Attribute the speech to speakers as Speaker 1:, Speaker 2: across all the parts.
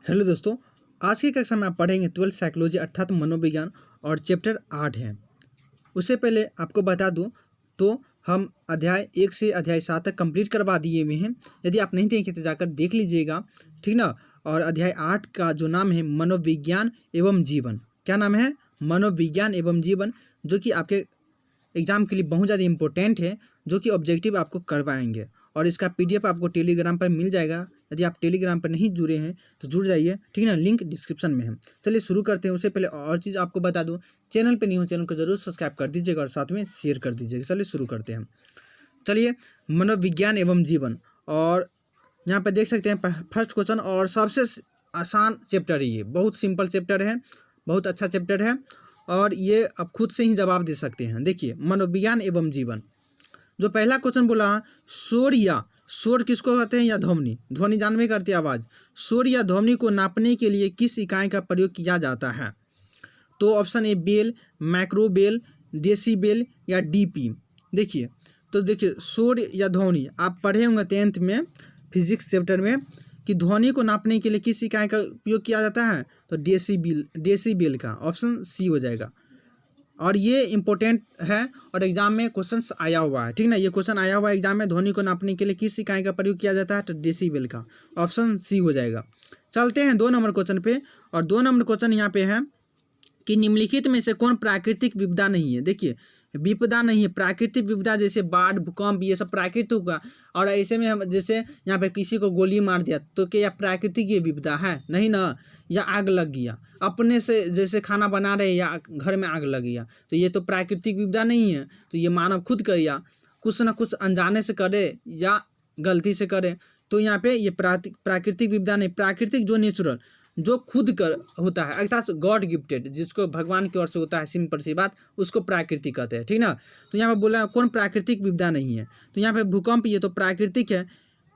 Speaker 1: Hello दोस्तों, आज की कक्षा में आप पढ़ेंगे 12th साइकोलॉजी अर्थात मनोविज्ञान और चैप्टर 8 है। उससे पहले आपको बता दूं तो हम अध्याय 1 से अध्याय 7 तक कंप्लीट करवा दिए हुए हैं। यदि आप नहीं देखे तो जाकर देख लीजिएगा, ठीक ना। और अध्याय 8 का जो नाम है मनोविज्ञान एवं जीवन, क्या नाम है? मनोविज्ञान एवं जीवन, जो कि आपके एग्जाम के लिए बहुत ज़्यादा इंपॉर्टेंट है, जो कि ऑब्जेक्टिव आपको करवाएंगे। और इसका पीडीएफ आपको टेलीग्राम पर मिल जाएगा। यदि आप टेलीग्राम पर नहीं जुड़े हैं तो जुड़ जाइए, ठीक है ना। लिंक डिस्क्रिप्शन में है। चलिए शुरू करते हैं। उससे पहले और चीज़ आपको बता दूं, चैनल पे नहीं हो चैनल को जरूर सब्सक्राइब कर दीजिएगा और साथ में शेयर कर दीजिएगा। चलिए शुरू करते हैं। चलिए, मनोविज्ञान एवं जीवन, और यहाँ पे देख सकते हैं फर्स्ट क्वेश्चन और सबसे आसान चैप्टर है। ये बहुत सिंपल चैप्टर है, बहुत अच्छा चैप्टर है और ये आप खुद से ही जवाब दे सकते हैं। देखिए, मनोविज्ञान एवं जीवन, जो पहला क्वेश्चन बोला, शोर किसको कहते हैं? या ध्वनि। ध्वनि जानवे करते हैं, आवाज़। शोर या ध्वनि को नापने के लिए किस इकाई का प्रयोग किया जाता है? तो ऑप्शन ए बेल, माइक्रोबेल, डेसीबेल या डीपी। देखिए, तो देखिए शोर या ध्वनि आप पढ़े होंगे 10th में फिजिक्स चैप्टर में कि ध्वनि को नापने के लिए किस इकाई का उपयोग किया जाता है? तो डेसीबेल का ऑप्शन सी हो जाएगा। और ये इम्पोर्टेंट है और एग्जाम में क्वेश्चंस आया हुआ है, ठीक ना। ये क्वेश्चन आया हुआ है एग्जाम में, ध्वनि को नापने के लिए किस इकाई का प्रयोग किया जाता है? तो डेसीबेल का ऑप्शन सी हो जाएगा। चलते हैं 2 नंबर क्वेश्चन पे, और 2 नंबर क्वेश्चन यहाँ पे है कि निम्नलिखित में से कौन प्राकृतिक विपदा नहीं है? देखिए, विपदा नहीं है, प्राकृतिक विपदा जैसे बाढ़, भूकंप, ये सब प्राकृतिक होगा। और ऐसे में हम जैसे यहाँ पे किसी को गोली मार दिया तो क्या प्राकृतिक ये विपदा है? नहीं ना। या आग लग गया, अपने से जैसे खाना बना रहे या घर में आग लग गया, तो ये तो प्राकृतिक विपदा नहीं है। तो ये मानव खुद किया, कुछ ना कुछ अनजाने से करे या गलती से करे, तो यहाँ पे ये प्राकृतिक विपदा नहीं। प्राकृतिक जो नेचुरल, जो खुद कर होता है, अर्थात गॉड गिफ्टेड, जिसको भगवान की ओर से होता है, सिंपल सी बात, उसको प्राकृतिक कहते हैं, ठीक ना। तो यहाँ पे बोला कौन प्राकृतिक विपदा नहीं है? तो यहाँ पे भूकंप ये तो प्राकृतिक है,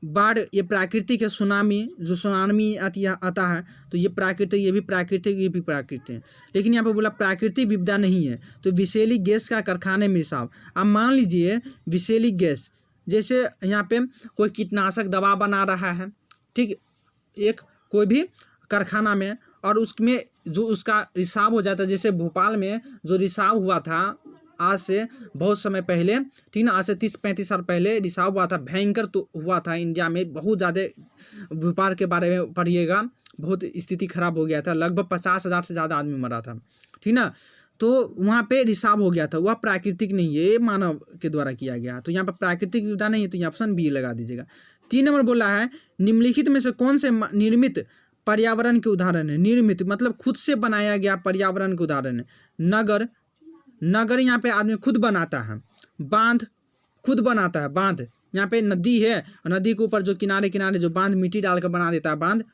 Speaker 1: बाढ़ ये प्राकृतिक है, सुनामी जो सुनामी आता है तो ये प्राकृतिक, ये भी प्राकृतिक, ये भी प्राकृतिक है। लेकिन यहाँ पे बोला प्राकृतिक विपदा नहीं है। तो विषैली गैस का कारखाने में रिसाव, आप मान लीजिए विषैली गैस, जैसे यहाँ पे कोई कीटनाशक दवा बना रहा है, ठीक, एक कोई भी कारखाना में, और उसमें जो उसका रिसाव हो जाता है, जैसे भोपाल में जो रिसाव हुआ था आज से बहुत समय पहले, ठीक ना, आज से 30-35 साल पहले रिसाव हुआ था, भयंकर तो हुआ था इंडिया में, बहुत ज़्यादा। भोपाल के बारे में पढ़िएगा, बहुत स्थिति खराब हो गया था, लगभग 50,000 से ज़्यादा आदमी मरा था, ठीक ना। तो वहाँ पे रिसाव हो गया था, वह प्राकृतिक नहीं है, ये मानव के द्वारा किया गया। तो यहाँ पर प्राकृतिक विपदा नहीं है, तो ये ऑप्शन बी लगा दीजिएगा। 3 नंबर बोला है, निम्नलिखित में से कौन से निर्मित पर्यावरण के उदाहरण है? निर्मित मतलब खुद से बनाया गया पर्यावरण के उदाहरण है। नगर यहाँ पे आदमी खुद बनाता है, बांध खुद बनाता है, बांध यहाँ पे नदी है, नदी के ऊपर जो किनारे किनारे जो बांध मिट्टी डालकर बना देता है, बांध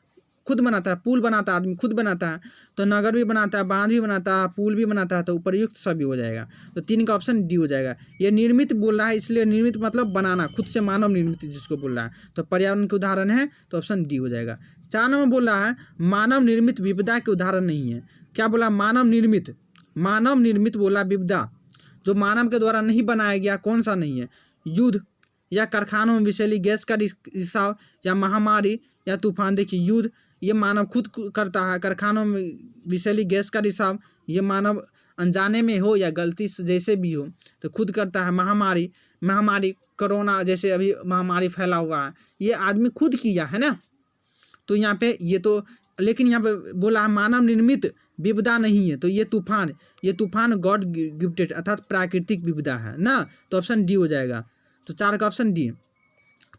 Speaker 1: खुद बनाता है। पुल बनाता है, आदमी खुद बनाता है। तो नगर भी बनाता है, बांध भी बनाता है, पुल भी बनाता है, तो उपरयुक्त सभी हो जाएगा। तो 3 का ऑप्शन डी हो जाएगा। ये निर्मित बोल रहा है, इसलिए निर्मित मतलब बनाना, खुद से, मानव निर्मित जिसको बोल रहा है, तो पर्यावरण के उदाहरण है, तो ऑप्शन डी हो जाएगा। 4 नंबर बोल रहा है, मानव निर्मित विपदा के उदाहरण नहीं है। क्या बोला? मानव निर्मित बोला विपदा, जो मानव के द्वारा नहीं बनाया गया, कौन सा नहीं है? युद्ध या कारखानों में विषैली गैस का रिसाव या महामारी या तूफान। देखिए, युद्ध ये मानव खुद करता है, कारखानों में विषैली गैस का रिसाव ये मानव अनजाने में हो या गलती से जैसे भी हो तो खुद करता है। महामारी कोरोना जैसे अभी महामारी फैला हुआ है, ये आदमी खुद किया है ना। तो यहाँ पे ये तो, लेकिन यहाँ पे बोला है मानव निर्मित विपदा नहीं है, तो ये तूफान गॉड गिफ्टेड अर्थात प्राकृतिक विपदा है ना। तो ऑप्शन डी हो जाएगा। तो 4 का ऑप्शन डी।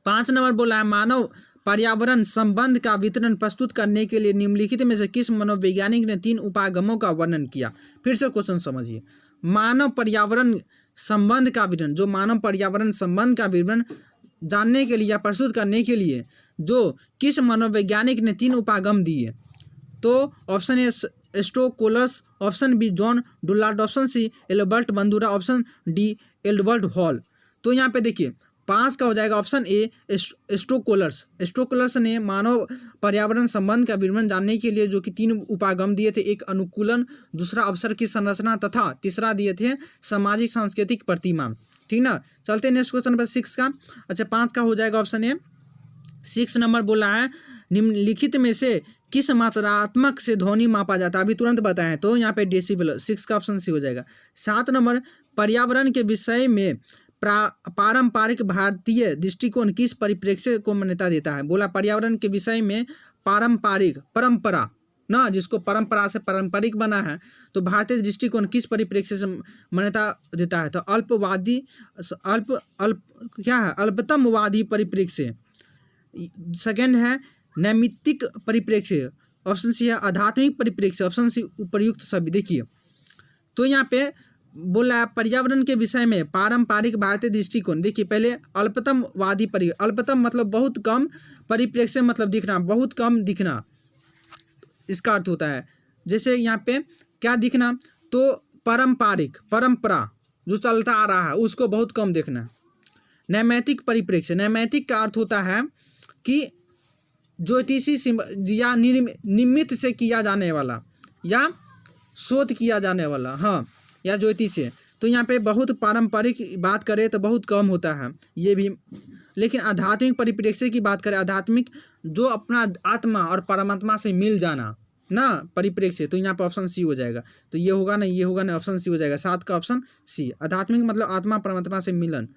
Speaker 1: 5 नंबर बोला है, मानव पर्यावरण संबंध का वितरण प्रस्तुत करने के लिए निम्नलिखित में से किस मनोवैज्ञानिक ने 3 उपागमों का वर्णन किया? फिर से क्वेश्चन समझिए। मानव पर्यावरण संबंध का विवरण, जो मानव पर्यावरण संबंध का विवरण जानने के लिए या प्रस्तुत करने के लिए जो किस मनोवैज्ञानिक ने 3 उपागम दिए? तो option A Stokols, option B John Dollard, option C Albert Bandura, option D Edward Hall. तो यहाँ पे देखिए 5 का हो जाएगा ऑप्शन ए स्टोकोलस ने मानव पर्यावरण संबंध का विवरण जानने के लिए जो कि 3 उपागम दिए थे, एक अनुकूलन, दूसरा अवसर की संरचना तथा तीसरा दिए थे सामाजिक सांस्कृतिक प्रतिमान, ठीक ना। चलते हैं नेक्स्ट क्वेश्चन पर 6 का। अच्छा, 5 का हो जाएगा ऑप्शन ए। 6 नंबर बोला है, निम्नलिखित में से किस मात्रात्मक से ध्वनि मापा जाता है, अभी तुरंत बताएं तो यहाँ पे डेसिबल, 6 का ऑप्शन सी हो जाएगा। 7 नंबर, पर्यावरण के विषय में पारंपरिक भारतीय दृष्टिकोण किस परिप्रेक्ष्य को मान्यता देता है। बोला पर्यावरण के विषय में पारंपरिक, परंपरा ना, जिसको परंपरा से पारंपरिक बना है, तो भारतीय दृष्टिकोण किस परिप्रेक्ष्य से मान्यता देता है। तो अल्पवादी, क्या है, अल्पतमवादी परिप्रेक्ष्य। सेकंड है नैमित्तिक परिप्रेक्ष्य, ऑप्शन सी है आध्यात्मिक परिप्रेक्ष्य, ऑप्शन सी उपर्युक्त सभी। देखिए तो यहाँ पे बोला पर्यावरण के विषय में पारंपरिक भारतीय दृष्टिकोण। देखिए पहले अल्पतमवादी अल्पतम मतलब बहुत कम, परिप्रेक्ष्य मतलब दिखना, बहुत कम दिखना, इसका अर्थ होता है। जैसे यहाँ पे क्या दिखना, तो पारंपरिक, परंपरा जो चलता आ रहा है उसको बहुत कम देखना। नैमित्तिक परिप्रेक्ष्य, नैमित्तिक का अर्थ होता है कि ज्योतिषी या निमित्त से किया जाने वाला या शोध किया जाने वाला, हाँ, या ज्योतिष से। तो यहाँ पे बहुत पारंपरिक बात करें तो बहुत कम होता है ये भी। लेकिन आध्यात्मिक परिप्रेक्ष्य की बात करें, आध्यात्मिक जो अपना आत्मा और परमात्मा से मिल जाना ना परिप्रेक्ष्य, तो यहाँ पर ऑप्शन सी हो जाएगा। तो ये होगा ना, ये होगा ना, ऑप्शन सी हो जाएगा। 7 का ऑप्शन सी, आध्यात्मिक मतलब आत्मा परमात्मा से मिलन,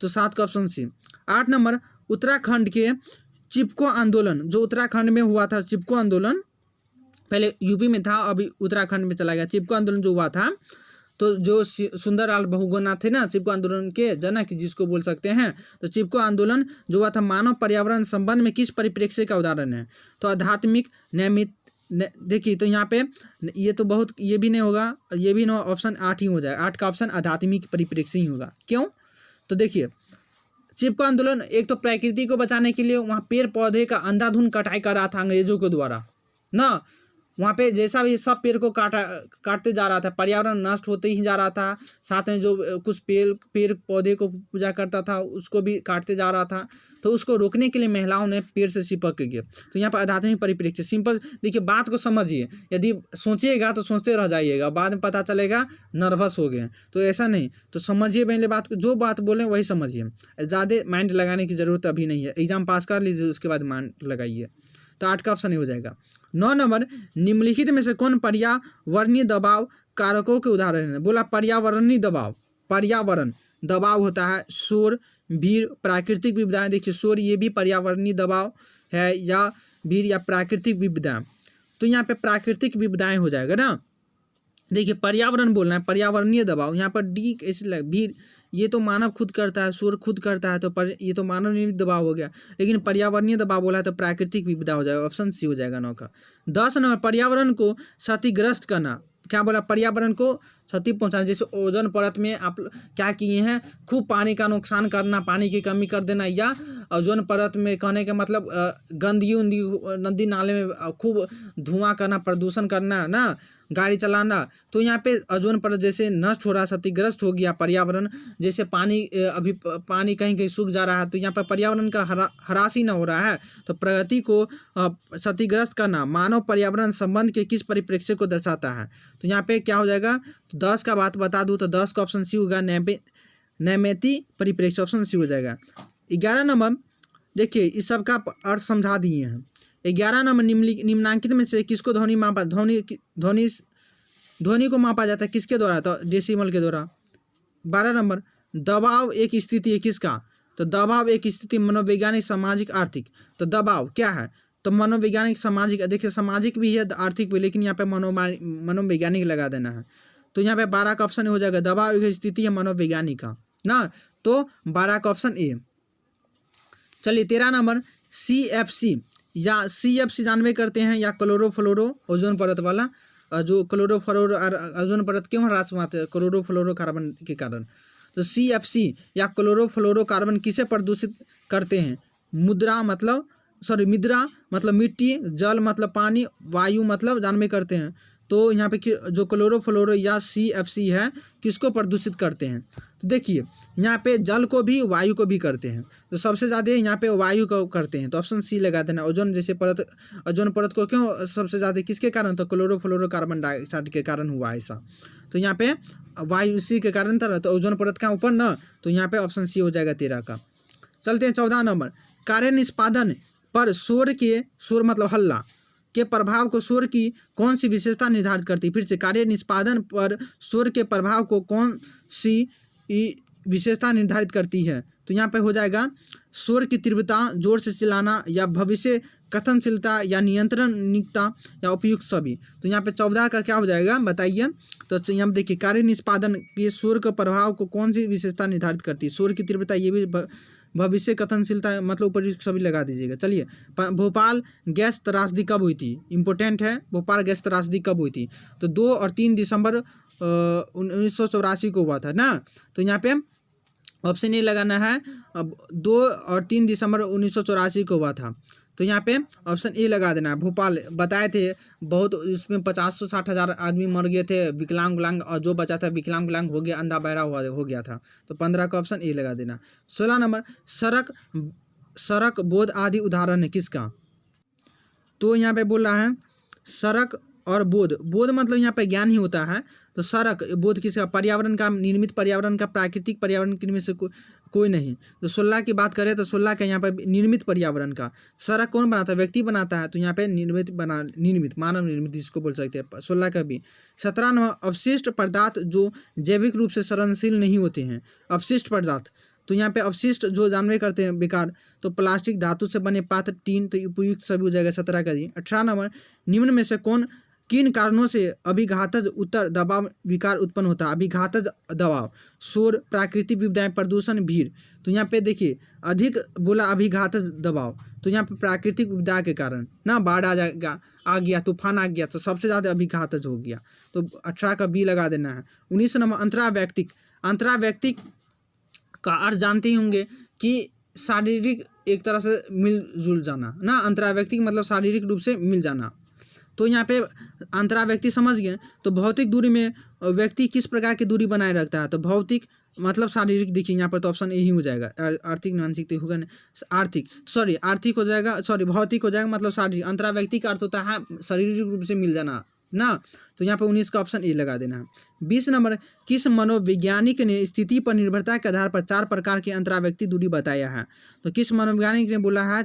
Speaker 1: तो 7 का ऑप्शन सी। 8 नंबर, उत्तराखंड के चिपको आंदोलन, जो उत्तराखंड में हुआ था, चिपको आंदोलन पहले यूपी में था, अभी उत्तराखंड में चला गया। चिपको आंदोलन जो हुआ था, तो जो सुंदरलाल बहुगुणा थे ना चिपको आंदोलन के जनक जिसको बोल सकते हैं, तो चिपको आंदोलन जो हुआ था मानव पर्यावरण संबंध में किस परिप्रेक्ष्य का उदाहरण है। तो आध्यात्मिक, नैमित, देखिए तो यहाँ पे ये तो बहुत, ये भी नहीं होगा और ये भी नहीं, ऑप्शन 8 ही हो जाएगा। 8 का ऑप्शन आध्यात्मिक परिप्रेक्ष्य ही होगा। क्यों, तो देखिए चिपको आंदोलन एक तो प्रकृति को बचाने के लिए वहाँ पेड़ पौधे का अंधाधुंध कटाई कर रहा था अंग्रेजों के द्वारा ना, वहाँ पे जैसा भी सब पेड़ को काटते जा रहा था, पर्यावरण नष्ट होते ही जा रहा था। साथ में जो कुछ पेड़ पौधे को पूजा करता था उसको भी काटते जा रहा था, तो उसको रोकने के लिए महिलाओं ने पेड़ से चिपक के गए। तो यहाँ पर आध्यात्मिक परिप्रेक्ष्य, सिंपल देखिए, बात को समझिए, यदि सोचिएगा तो सोचते रह जाइएगा, बाद में पता चलेगा नर्वस हो गए, तो ऐसा नहीं। तो समझिए पहले बात को, जो बात बोलें वही समझिए, ज़्यादा माइंड लगाने की ज़रूरत अभी नहीं है। एग्जाम पास कर लीजिए उसके बाद माइंड लगाइए। तो 8 का ऑप्शन ही हो जाएगा। 9 नंबर, निम्नलिखित में से कौन पर्यावरणीय दबाव कारकों के उदाहरण है। बोला पर्यावरणीय दबाव, पर्यावरण दबाव होता है शोर, भीड़, प्राकृतिक विपदाएं। देखिए शोर ये भी पर्यावरणीय दबाव है, या भीड़ या प्राकृतिक विपदाएं। तो यहाँ पे प्राकृतिक विपदाएं हो जाएगा ना। देखिए पर्यावरण बोलना है, पर्यावरणीय दबाव, यहाँ पर डी ऐसे भीड़, ये तो मानव खुद करता है, शोर खुद करता है, तो ये तो मानव निर्मित दबाव हो गया। लेकिन पर्यावरणीय दबाव बोला है तो प्राकृतिक विपदा हो जाएगा, ऑप्शन सी हो जाएगा 9 का। 10 नंबर, पर्यावरण को क्षतिग्रस्त करना। क्या बोला, पर्यावरण को क्षति पहुंचाना। जैसे ओजोन परत में आप क्या किए हैं, खूब पानी का नुकसान करना, पानी की कमी कर देना, या ओजोन परत में कहने का मतलब गंदगी नदी नाले में खूब धुआं करना, प्रदूषण करना ना, गाड़ी चलाना। तो यहाँ पे ओजोन परत जैसे नष्ट हो रहा, क्षतिग्रस्त हो गया पर्यावरण। जैसे पानी अभी पानी कहीं कहीं सूख जा रहा है, तो यहाँ पर पर्यावरण का ह्रास ही ना हो रहा है। तो प्रगति को क्षतिग्रस्त करना मानव पर्यावरण संबंध के किस परिप्रेक्ष्य को दर्शाता है। तो यहाँ पे क्या हो जाएगा, तो 10 का बात बता दूँ तो 10 का ऑप्शन सी होगा, नैमित्तिक परिप्रेक्ष्य, ऑप्शन सी हो जाएगा। 11 नंबर, देखिए इस सब का अर्थ समझा दिए हैं। 11 नंबर, निम्नांकित में से किसको ध्वनि मापा, ध्वनि को मापा जाता है किसके द्वारा, तो डेसिमल के द्वारा। 12 नंबर, दबाव एक स्थिति है किसका, तो दबाव एक स्थिति मनोवैज्ञानिक, सामाजिक, आर्थिक। तो दबाव क्या है, तो मनोवैज्ञानिक, सामाजिक। देखिए सामाजिक भी है आर्थिक भी, लेकिन यहाँ पे मनोवैज्ञानिक लगा देना है। तो यहाँ पे 12 का ऑप्शन हो जाएगा, दबाव एक स्थिति है मनोवैज्ञानिक का ना, तो 12 का ऑप्शन ए। चलिए 13 नंबर, CFC या CFC जानवे करते हैं, या क्लोरोफ्लोरो ओजोन परत वाला, जो क्लोरोफ्लोरो ओजोन परत क्यों ह्रास हुआ था, क्लोरोफ्लोरोकार्बन के कारण। तो CFC या क्लोरोफ्लोरोकार्बन किसे प्रदूषित करते हैं, मृदा मतलब मिट्टी, जल मतलब पानी, वायु मतलब जानवे करते हैं। तो यहाँ पे जो क्लोरोफ्लोरो या CFC है किसको प्रदूषित करते हैं, तो देखिए यहाँ पे जल को भी वायु को भी करते हैं। तो सबसे ज़्यादा यहाँ पे वायु को करते हैं, तो ऑप्शन सी लगा देना। ओजोन जैसे परत, ओजोन परत को क्यों सबसे ज़्यादा किसके कारण, तो क्लोरोफ्लोरोकार्बन डाइऑक्साइड के कारण हुआ ऐसा। तो यहाँ पे वायु इसी के कारण था, तो ओजोन परत का ऊपर ना, तो यहाँ पे ऑप्शन सी हो जाएगा 13 का। चलते हैं 14 नंबर, कार्य निष्पादन पर शोर मतलब हल्ला, के प्रभाव को शोर की कौन सी विशेषता निर्धारित करती है? फिर से, कार्य निष्पादन पर शोर के प्रभाव को कौन सी विशेषता निर्धारित करती है? तो यहाँ पे हो जाएगा शोर की तीव्रता, जोर से चिल्लाना, या भविष्य कथनशीलता, या नियंत्रणिकता, या उपयुक्त सभी। तो यहाँ पे 14 का क्या हो जाएगा बताइए? तो यहाँ देखिए, कार्य निष्पादन के शोर के प्रभाव को कौन सी विशेषता निर्धारित करती है? शोर की तीव्रता, ये भी भविष्य कथनशीलता, मतलब उपयुक्त सभी लगा दीजिएगा। चलिए, भोपाल गैस त्रासदी कब हुई थी? इंपॉर्टेंट है, भोपाल गैस त्रासदी कब हुई थी? तो 2 और 3 दिसंबर 1984 को हुआ था ना। तो यहाँ पे ऑप्शन ए लगाना है। अब 2 और 3 दिसंबर 1984 को हुआ था, तो यहाँ पे ऑप्शन ए लगा देना है। भोपाल बताए थे बहुत, इसमें 50-60 हज़ार आदमी मर गए थे, विकलांग विकलांग, और जो बचा था विकलांग विकलांग हो गया, अंधा बहरा हो गया था। तो 15 का ऑप्शन ए लगा देना। 16 नंबर, सड़क बोध आदि उदाहरण है किसका? तो यहाँ पे बोल रहा है सड़क और बोध मतलब यहाँ पे ज्ञान ही होता है। तो सड़क, बोध किसका? पर्यावरण का, निर्मित पर्यावरण का, प्राकृतिक पर्यावरण के में से कोई नहीं। तो 16 की बात करें तो 16 का यहाँ पे निर्मित पर्यावरण का। सड़क कौन बनाता है? व्यक्ति बनाता है, तो यहाँ पे निर्मित मानव निर्मित जिसको बोल सकते हैं, 16 का भी। 17 नंबर, अवशिष्ट पदार्थ जो जैविक रूप से सड़नशील नहीं होते हैं। अवशिष्ट पदार्थ, तो यहाँ पे अवशिष्ट जो जानवे करते हैं बेकार, तो प्लास्टिक, धातु से बने पात्र, टीन, तो उपयुक्त सभी हो जाएगा 17 का जी। 18 नंबर, निम्न में से किन कारणों से अभिघातज उत्तर दबाव विकार उत्पन्न होता है? अभिघातज दबाव, शोर, प्राकृतिक विपदाएं, प्रदूषण, भीड़। तो यहाँ पे देखिए, अधिक बोला अभिघातज दबाव, तो यहाँ पे प्राकृतिक विपदा के कारण ना, बाढ़ आ गया, तूफान आ गया, तो सबसे ज़्यादा अभिघातज हो गया। तो 18 का बी लगा देना है। 19 नंबर, अंतराव्यक्तिक का अर्थ जानते ही होंगे कि शारीरिक एक तरह से मिलजुल जाना ना। अंतराव्यक्तिक मतलब शारीरिक रूप से मिल जाना। तो यहाँ पे अंतराव्यक्ति समझ गए। तो भौतिक दूरी में व्यक्ति किस प्रकार की दूरी बनाए रखता है? तो भौतिक मतलब शारीरिक, देखिए यहाँ पर तो ऑप्शन ए ही हो जाएगा। आर्थिक मानसिक तो होगा नहीं, आर्थिक हो जाएगा, भौतिक हो जाएगा, मतलब शारीरिक। अंतराव्यक्ति का अर्थ होता है शारीरिक रूप से मिल जाना ना। तो यहाँ पे 19 का ऑप्शन ए लगा देना है। 20 नंबर, किस मनोवैज्ञानिक ने स्थिति पर निर्भरता के आधार पर 4 प्रकार की अंतराव्यक्ति दूरी बताया है? तो किस मनोवैज्ञानिक ने बोला है,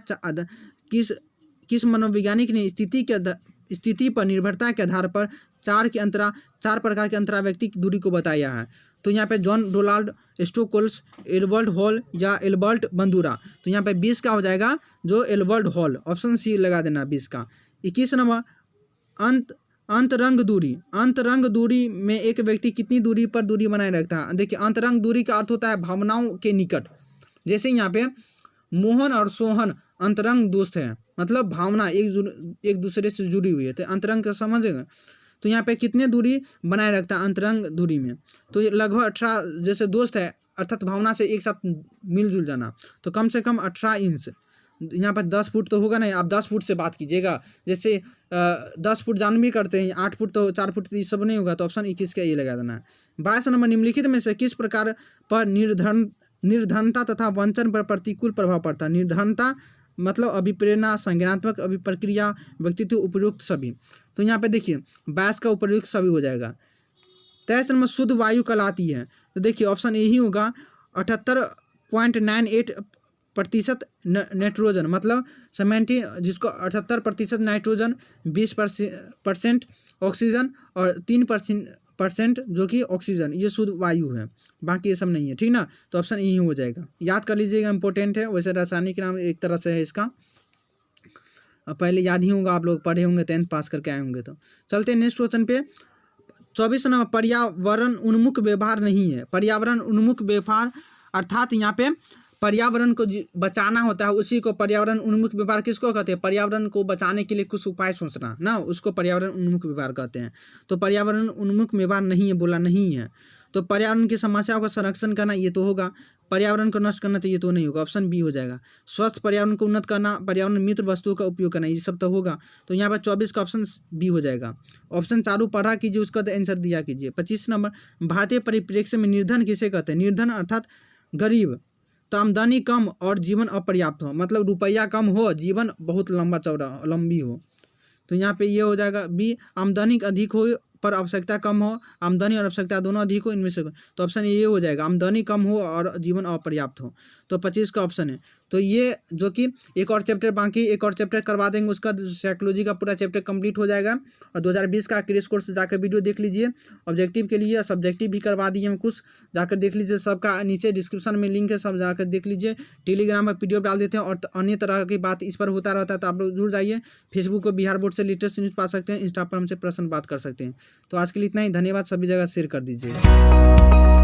Speaker 1: किस मनोवैज्ञानिक ने स्थिति पर निर्भरता के आधार पर 4 प्रकार की अंतराव्यक्ति दूरी को बताया है? तो यहाँ पे जॉन डोनाल्ड स्टोकल्स, एल्बर्ट हॉल, या एल्बर्ट बंदूरा। तो यहाँ पे 20 का हो जाएगा जो एल्बर्ट हॉल, ऑप्शन सी लगा देना 20 का। 21 नंबर, अंतरंग दूरी में एक व्यक्ति कितनी दूरी पर दूरी बनाए रखता है? देखिए, अंतरंग दूरी का अर्थ होता है भावनाओं के निकट। जैसे यहाँ पे मोहन और सोहन अंतरंग दोस्त हैं, मतलब भावना एक दूसरे से जुड़ी हुई है, तो अंतरंग का समझेगा। तो यहाँ पे कितने दूरी बनाए रखता है अंतरंग दूरी में? तो लगभग 18, जैसे दोस्त है अर्थात भावना से एक साथ मिलजुल जाना, तो कम से कम 18 इंच। यहाँ पर 10 फुट तो होगा नहीं, आप 10 फुट से बात कीजिएगा। जैसे 10 फुट जान भी करते हैं, 8 फुट तो 4 फुट तो ये सब नहीं होगा। तो ऑप्शन 21 का ये लगा देना है। 22 नंबर, निम्नलिखित में से किस प्रकार पर निर्धनता तथा वंचन पर प्रतिकूल प्रभाव पड़ता है? निर्धनता मतलब अभिप्रेरणा, संज्ञानात्मक अभिप्रक्रिया, व्यक्तित्व, उपयुक्त सभी। तो यहाँ पे देखिए 22 का उपयुक्त सभी हो जाएगा। 23 नंबर, शुद्ध वायु कहलाती है? तो देखिए ऑप्शन ए ही होगा। 78.98% नाइट्रोजन, मतलब 70, जिसको 78% नाइट्रोजन, 20% ऑक्सीजन और 3% जो कि ऑक्सीजन, ये शुद्ध वायु है, बाकी ये सब नहीं है, ठीक ना। तो ऑप्शन यही हो जाएगा, याद कर लीजिएगा, इंपॉर्टेंट है। वैसे रासायनिक नाम एक तरह से है इसका, पहले याद ही होगा, आप लोग पढ़े होंगे, 10th पास करके आए होंगे। तो चलते हैं नेक्स्ट क्वेश्चन पे। 24 नंबर, पर्यावरण उन्मुख व्यवहार नहीं है। पर्यावरण उन्मुख व्यवहार अर्थात यहाँ पे पर्यावरण को बचाना होता है, उसी को पर्यावरण उन्मुख व्यवहार किसको कहते हैं? पर्यावरण को बचाने के लिए कुछ उपाय सोचना ना, उसको पर्यावरण उन्मुख व्यवहार कहते हैं। तो पर्यावरण उन्मुख व्यवहार नहीं है, बोला नहीं है। तो पर्यावरण की समस्याओं का संरक्षण करना, ये तो होगा। पर्यावरण को नष्ट करना, तो ये तो नहीं होगा, ऑप्शन बी हो जाएगा। स्वस्थ पर्यावरण को उन्नत करना, पर्यावरण मित्र वस्तुओं का उपयोग करना, ये सब तो होगा। तो यहाँ पर 24 का ऑप्शन बी हो जाएगा। ऑप्शन चारों पढ़ा कीजिए, उसका आंसर दिया कीजिए। 25 नंबर, भारतीय परिप्रेक्ष्य में निर्धन किसे कहते हैं? निर्धन अर्थात गरीब, तो आमदनी कम और जीवन अपर्याप्त हो, मतलब रुपया कम हो, जीवन बहुत लंबी हो। तो यहाँ पे ये हो जाएगा बी। आमदनी अधिक हो पर आवश्यकता कम हो, आमदनी और आवश्यकता दोनों अधिक हो, इनमें से तो ऑप्शन ये हो जाएगा, आमदनी कम हो और जीवन अपर्याप्त हो। तो 25 का ऑप्शन है। तो ये जो कि एक और चैप्टर बाकी, एक और चैप्टर करवा देंगे, उसका साइकोलॉजी का पूरा चैप्टर कंप्लीट हो जाएगा। और 2020 का क्रेश कोर्स जाकर वीडियो देख लीजिए, ऑब्जेक्टिव के लिए सब्जेक्टिव भी करवा दिए हम कुछ, जाकर देख लीजिए। सबका नीचे डिस्क्रिप्शन में लिंक है, सब जाकर देख लीजिए। टेलीग्राम पर PDF डाल देते हैं और अन्य तरह की बात इस पर होता रहता है, तो आप लोग जुड़ जाइए। फेसबुक पर बिहार बोर्ड से लेटेस्ट न्यूज़ पा सकते हैं, इंस्टा पर हमसे पर्सनल बात कर सकते हैं। तो आज के लिए इतना ही, धन्यवाद। सभी जगह शेयर कर दीजिएगा।